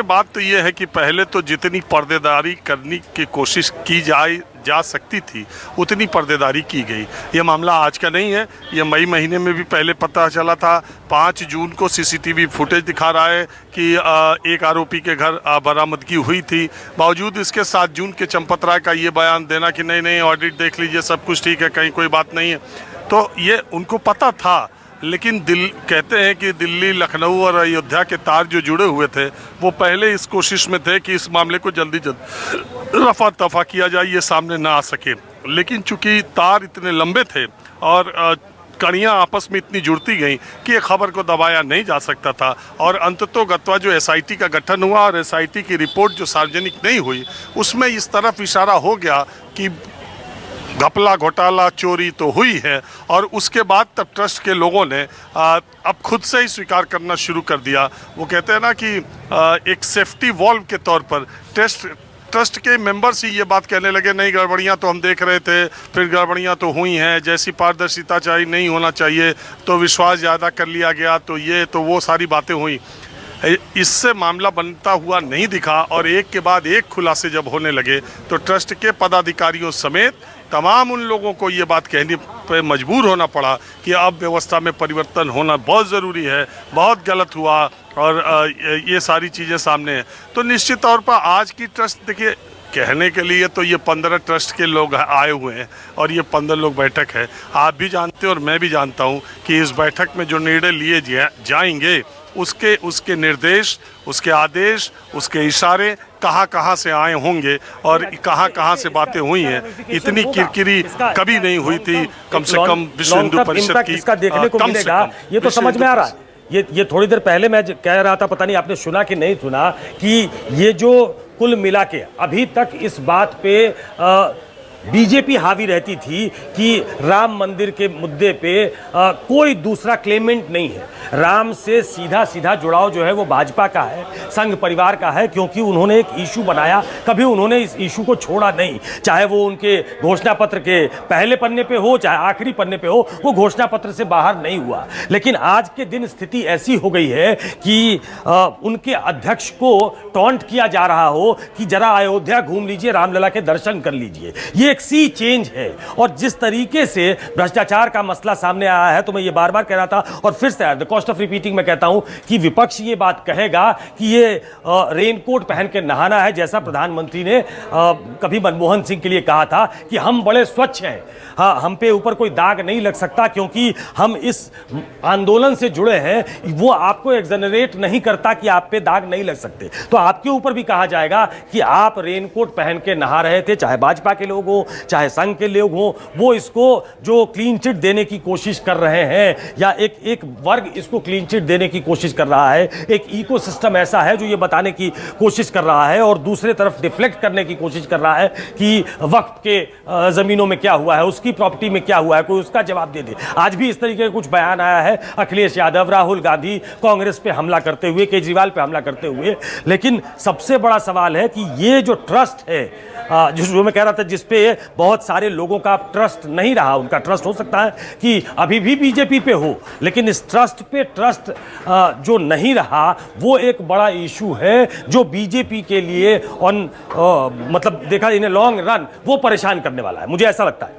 बात तो ये है कि पहले तो जितनी पर्देदारी करने की कोशिश की जा सकती थी उतनी पर्देदारी की गई। ये मामला आज का नहीं है, ये मई महीने में भी पहले पता चला था। 5 जून को सीसीटीवी फुटेज दिखा रहा है कि एक आरोपी के घर बरामदगी हुई थी। बावजूद इसके 7 जून के चंपत राय का ये बयान देना कि नहीं नहीं ऑडिट देख लीजिए, सब कुछ ठीक है, कहीं कोई बात नहीं है, तो ये उनको पता था। लेकिन कहते हैं कि दिल्ली, लखनऊ और अयोध्या के तार जो जुड़े हुए थे वो पहले इस कोशिश में थे कि इस मामले को जल्दी रफा दफा किया जाए, ये सामने ना आ सके। लेकिन चूंकि तार इतने लंबे थे और कड़ियाँ आपस में इतनी जुड़ती गई कि ये खबर को दबाया नहीं जा सकता था। और अंततोगत्वा जो एसआईटी का गठन हुआ और एसआईटी की रिपोर्ट जो सार्वजनिक नहीं हुई, उसमें इस तरफ इशारा हो गया कि घपला, घोटाला, चोरी तो हुई है। और उसके बाद तब ट्रस्ट के लोगों ने अब खुद से ही स्वीकार करना शुरू कर दिया। वो कहते हैं ना कि एक सेफ्टी वॉल्व के तौर पर ट्रस्ट के मेंबर्स ही ये बात कहने लगे, नहीं गड़बड़ियाँ तो हम देख रहे थे, फिर गड़बड़ियाँ तो हुई हैं, जैसी पारदर्शिता चाहिए नहीं होना चाहिए, तो विश्वास ज़्यादा कर लिया गया, तो ये तो वो सारी बातें हुई। इससे मामला बनता हुआ नहीं दिखा और एक के बाद एक खुलासे जब होने लगे तो ट्रस्ट के पदाधिकारियों समेत तमाम उन लोगों को ये बात कहने पे मजबूर होना पड़ा कि अब व्यवस्था में परिवर्तन होना बहुत ज़रूरी है, बहुत गलत हुआ और ये सारी चीज़ें सामने हैं। तो निश्चित तौर पर आज की ट्रस्ट, देखिए, कहने के लिए तो ये 15 ट्रस्ट के लोग आए हुए हैं और ये 15 लोग बैठक है। आप भी जानते हैं और मैं भी जानता हूँ कि इस बैठक में जो निर्णय लिए जाएंगे उसके निर्देश, उसके आदेश, उसके इशारे कहाँ से आए होंगे और कहाँ से बातें हुई हैं। इतनी किरकिरी कभी नहीं हुई थी, कम से कम विश्व हिंदू परिषद की। इसका देखने को मिलेगा, ये तो समझ में आ रहा है। ये थोड़ी देर पहले मैं कह रहा था, पता नहीं आपने सुना कि नहीं सुना, कि ये जो कुल मिला के अभी तक इस बात पे बीजेपी हावी रहती थी कि राम मंदिर के मुद्दे पे कोई दूसरा क्लेमेंट नहीं है। राम से सीधा जुड़ाव जो है वो भाजपा का है, संघ परिवार का है, क्योंकि उन्होंने एक इशू बनाया, कभी उन्होंने इस इशू को छोड़ा नहीं। चाहे वो उनके घोषणा पत्र के पहले पन्ने पे हो, चाहे आखिरी पन्ने पे हो, वो घोषणा पत्र से बाहर नहीं हुआ। लेकिन आज के दिन स्थिति ऐसी हो गई है कि उनके अध्यक्ष को टॉन्ट किया जा रहा हो कि जरा अयोध्या घूम लीजिए, रामलला के दर्शन कर लीजिए। ये एक सी चेंज है। और जिस तरीके से भ्रष्टाचार का मसला सामने आया है, तो मैं ये बार बार कह रहा था और फिर से द कॉस्ट ऑफ रिपीटिंग में कहता हूं कि विपक्ष ये बात कहेगा कि ये रेनकोट पहन के नहाना है, जैसा प्रधानमंत्री ने कभी मनमोहन सिंह के लिए कहा था कि हम बड़े स्वच्छ हैं, हाँ, हम पे ऊपर कोई दाग नहीं लग सकता क्योंकि हम इस आंदोलन से जुड़े हैं। वो आपको एक्सनरेट नहीं करता कि आप पे दाग नहीं लग सकते। तो आपके ऊपर भी कहा जाएगा कि आप रेनकोट पहन के नहा रहे थे, चाहे भाजपा के लोग हो, चाहे संघ के लोग हों, वो इसको जो क्लीन चिट देने की कोशिश कर रहे हैं, या एक वर्ग इसको क्लीन चिट देने की कोशिश कर रहा है, एक इकोसिस्टम ऐसा है जो ये बताने की कोशिश कर रहा है और दूसरे तरफ डिफ्लेक्ट करने की कोशिश कर रहा है कि वक्फ के जमीनों में क्या हुआ है, उसकी प्रॉपर्टी में क्या हुआ है, कोई उसका जवाब दे दे। आज भी इस तरीके का कुछ बयान आया है, अखिलेश यादव, राहुल गांधी कांग्रेस पे हमला करते हुए, केजरीवाल पे हमला करते हुए। लेकिन सबसे बड़ा सवाल है कि ये जो ट्रस्ट है, जो मैं कह रहा था, जिसपे बहुत सारे लोगों का ट्रस्ट नहीं रहा, उनका ट्रस्ट हो सकता है कि अभी भी बीजेपी पे हो, लेकिन इस ट्रस्ट पे ट्रस्ट जो नहीं रहा, वो एक बड़ा इशू है जो बीजेपी के लिए मतलब देखा इन लॉन्ग रन वो परेशान करने वाला है, मुझे ऐसा लगता है।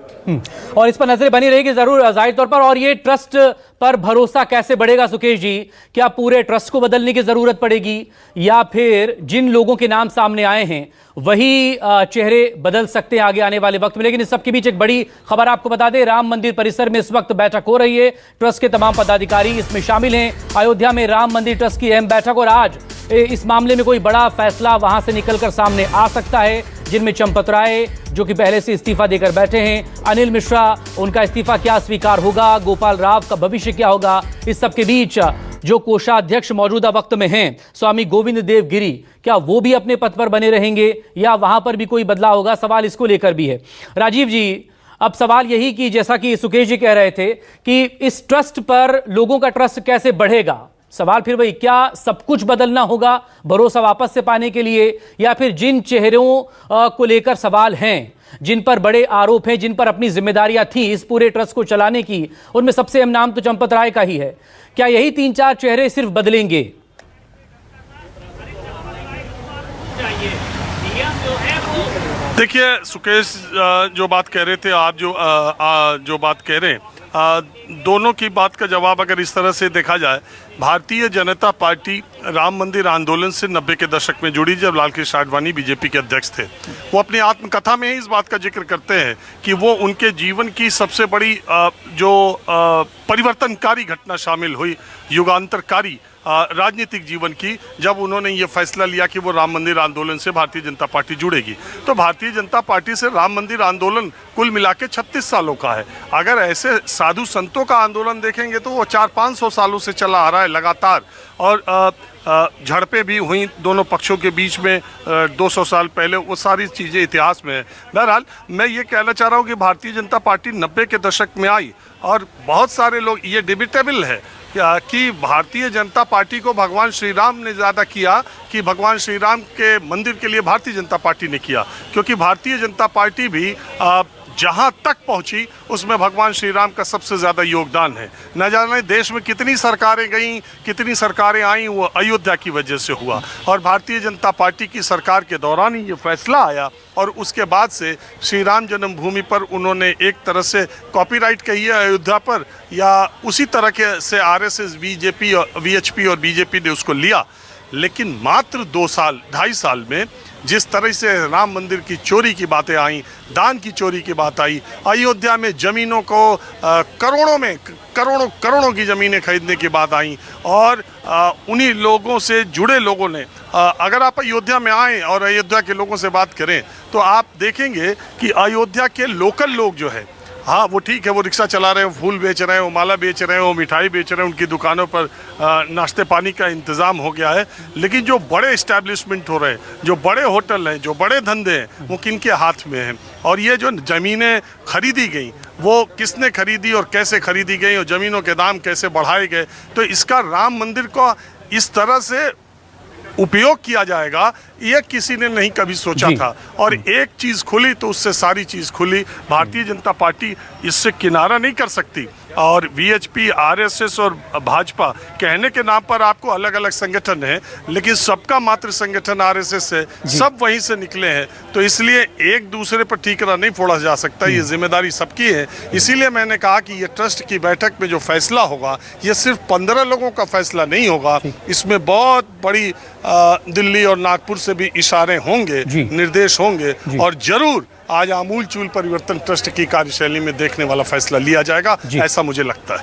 और इस पर नजरें बनी रहेगी जरूर जाहिर तौर पर। और ये ट्रस्ट पर भरोसा कैसे बढ़ेगा सुकेश जी? क्या पूरे ट्रस्ट को बदलने की जरूरत पड़ेगी या फिर जिन लोगों के नाम सामने आए हैं वही चेहरे बदल सकते हैं आगे आने वाले वक्त में? लेकिन इस सब के बीच एक बड़ी खबर आपको बता दें, राम मंदिर परिसर में इस वक्त बैठक हो रही है। ट्रस्ट के तमाम पदाधिकारी इसमें शामिल हैं। अयोध्या में राम मंदिर ट्रस्ट की अहम बैठक और आज इस मामले में कोई बड़ा फैसला वहां से निकलकर सामने आ सकता है, जिनमें चंपत राय जो कि पहले से इस्तीफा देकर बैठे हैं, अनिल मिश्रा, उनका इस्तीफा क्या स्वीकार होगा, गोपाल राव का भविष्य क्या होगा। इस सब के बीच जो कोषाध्यक्ष मौजूदा वक्त में हैं स्वामी गोविंद देव गिरी, क्या वो भी अपने पद पर बने रहेंगे या वहां पर भी कोई बदलाव होगा? सवाल इसको लेकर भी है। राजीव जी, अब सवाल यही कि जैसा कि सुकेश जी कह रहे थे कि इस ट्रस्ट पर लोगों का ट्रस्ट कैसे बढ़ेगा, सवाल फिर वही, क्या सब कुछ बदलना होगा भरोसा वापस से पाने के लिए, या फिर जिन चेहरों को लेकर सवाल हैं, जिन पर बड़े आरोप हैं, जिन पर अपनी जिम्मेदारियां थी इस पूरे ट्रस्ट को चलाने की, उनमें सबसे अहम नाम तो चंपत राय का ही है, क्या यही 3-4 चेहरे सिर्फ बदलेंगे? देखिए सुकेश, जो बात कह रहे थे आप, जो बात कह रहे हैं, दोनों की बात का जवाब अगर इस तरह से देखा जाए, भारतीय जनता पार्टी राम मंदिर आंदोलन से 90 के दशक में जुड़ी, जब लाल कृष्ण आडवाणी बीजेपी के अध्यक्ष थे। वो अपनी आत्मकथा में ही इस बात का जिक्र करते हैं कि वो उनके जीवन की सबसे बड़ी परिवर्तनकारी घटना शामिल हुई, युगांतरकारी राजनीतिक जीवन की, जब उन्होंने ये फैसला लिया कि वो राम मंदिर आंदोलन से भारतीय जनता पार्टी जुड़ेगी। तो भारतीय जनता पार्टी से राम मंदिर आंदोलन कुल मिला के 36 सालों का है। अगर ऐसे साधु संतों का आंदोलन देखेंगे तो वो 400-500 सालों से चला आ रहा है लगातार, और झड़पें भी हुई दोनों पक्षों के बीच में 200 साल पहले, वो सारी चीज़ें इतिहास में है। बहरहाल मैं ये कहना चाह रहा हूँ कि भारतीय जनता पार्टी 90 के दशक में आई, और बहुत सारे लोग, ये डिबेटेबल है कि भारतीय जनता पार्टी को भगवान श्री राम ने ज़्यादा किया कि भगवान श्री राम के मंदिर के लिए भारतीय जनता पार्टी ने किया, क्योंकि भारतीय जनता पार्टी भी जहाँ तक पहुँची उसमें भगवान श्री राम का सबसे ज़्यादा योगदान है। न जाने देश में कितनी सरकारें गईं, कितनी सरकारें आईं, वो अयोध्या की वजह से हुआ, और भारतीय जनता पार्टी की सरकार के दौरान ही ये फैसला आया, और उसके बाद से श्री राम जन्मभूमि पर उन्होंने एक तरह से कॉपीराइट कही है अयोध्या पर, या उसी तरह के से आरएसएस, बीजेपी, वीएचपी और बीजेपी ने उसको लिया। लेकिन मात्र 2-2.5 साल में जिस तरह से राम मंदिर की चोरी की बातें आई, दान की चोरी की बात आई, अयोध्या में ज़मीनों को करोड़ों की ज़मीनें खरीदने की बात आई, और उन्हीं लोगों से जुड़े लोगों ने, अगर आप अयोध्या में आएँ और अयोध्या के लोगों से बात करें तो आप देखेंगे कि अयोध्या के लोकल लोग जो है, हाँ वो ठीक है, वो रिक्शा चला रहे हैं, फूल बेच रहे हैं, वो माला बेच रहे हैं, वो मिठाई बेच रहे हैं, उनकी दुकानों पर नाश्ते पानी का इंतज़ाम हो गया है। लेकिन जो बड़े इस्टेब्लिशमेंट हो रहे हैं, जो बड़े होटल हैं, जो बड़े धंधे हैं, वो किनके हाथ में हैं, और ये जो ज़मीनें खरीदी गई वो किसने खरीदी और कैसे खरीदी गई, और ज़मीनों के दाम कैसे बढ़ाए गए। तो इसका राम मंदिर को इस तरह से उपयोग किया जाएगा, ये किसी ने नहीं कभी सोचा था, और एक चीज़ खुली तो उससे सारी चीज़ खुली। भारतीय जनता पार्टी इससे किनारा नहीं कर सकती, और वीएचपी, आरएसएस और भाजपा कहने के नाम पर आपको अलग अलग संगठन हैं, लेकिन सबका मात्र संगठन आरएसएस है, सब वहीं से निकले हैं। तो इसलिए एक दूसरे पर ठीकरा नहीं फोड़ा जा सकता, ये जिम्मेदारी सबकी है। इसीलिए मैंने कहा कि ये ट्रस्ट की बैठक में जो फैसला होगा, ये सिर्फ 15 लोगों का फैसला नहीं होगा, इसमें बहुत बड़ी दिल्ली और नागपुर से भी इशारे होंगे, निर्देश होंगे, और जरूर आज आमूल चूल परिवर्तन ट्रस्ट की कार्यशैली में देखने वाला फैसला लिया जाएगा, ऐसा मुझे लगता है।